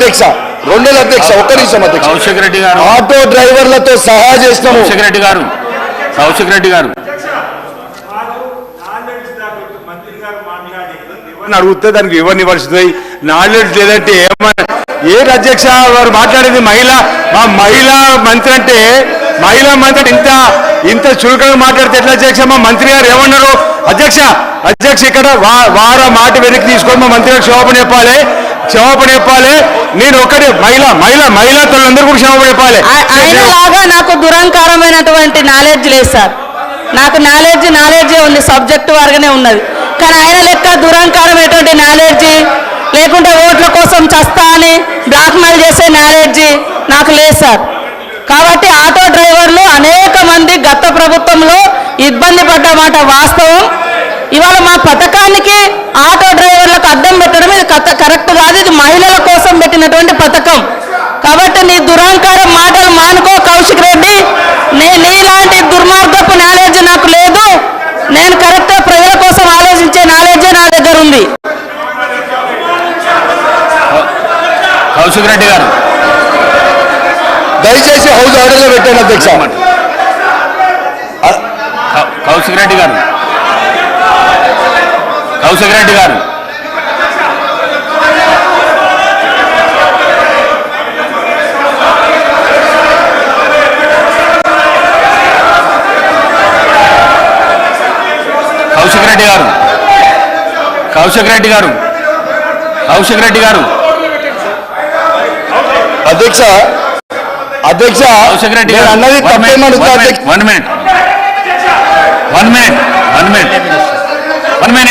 అధ్యక్ష రెండేళ్ళ అధ్యక్ష ఒక్క నిమిషం అధ్యక్ష కౌశిక్ రెడ్డి గారు ఆటో డ్రైవర్లతో సహా చేస్తాము. కౌశిక్ రెడ్డి గారు అడిగితే దానికి ఎవరిని ఇవ్వాల్సింది నాలెడ్జ్ లేదంటే ఏమన్నా ఏంటి అధ్యక్ష వారు మాట్లాడేది మా మహిళా మంత్రి అంటే ఇంత చురుకగా మాట్లాడితే ఎట్లా అధ్యక్ష? మా మంత్రి గారు ఏమన్నారు అధ్యక్ష ఇక్కడ వార మాట వెనక్కి తీసుకొని మా మంత్రి గారు క్షమాపణ చెప్పాలి. నేను ఒకటి మహిళలందరూ కూడా క్షమాపణ చెప్పాలి. ఆయనలాగా నాకు దురహంకారమైనటువంటి నాలెడ్జ్ లేదు సార్. నాకు నాలెడ్జే ఉంది, సబ్జెక్టు వారుగానే ఉన్నది. కానీ ఆయన లెక్క దురహంకారమైనటువంటి నాలెడ్జి లేకుంటే ఓట్ల కోసం చస్తా అని బ్లాక్మెయిల్ చేసే నాలెడ్జి నాకు లేదు సార్. కాబట్టి ఆటో డ్రైవర్లు అనేక మంది గత ప్రభుత్వంలో ఇబ్బంది పడ్డమాట వాస్తవం. ఇవాళ మా పథకానికి ఆటో డ్రైవర్లకు అడ్డం పెట్టడం ఇది కరెక్ట్ కాదు. ఇది మహిళల కోసం పెట్టినటువంటి పథకం. కాబట్టి నీ దురహంకారం మాటలు మానుకో కౌశిక్ రెడ్డి. నీలాంటి దుర్మార్గపు నాలెడ్జ్ నాకు లేదు. నేను కరెక్ట్ ప్రజల కోసం ఆలోచించే నాలెడ్జే నా దగ్గర ఉంది. కౌశిక్ రెడ్డి గారు దయచేసి హౌస్ ఆర్డర్లో పెట్టండి అధ్యక్ష. కౌశిక్ రెడ్డి గారు కౌశిక్ రెడ్డి గారు కౌశిక్ రెడ్డి గారు అధ్యక్ష కౌశిక్ రెడ్డి గారు అన్నది తప్పేమనుకో. 1 minute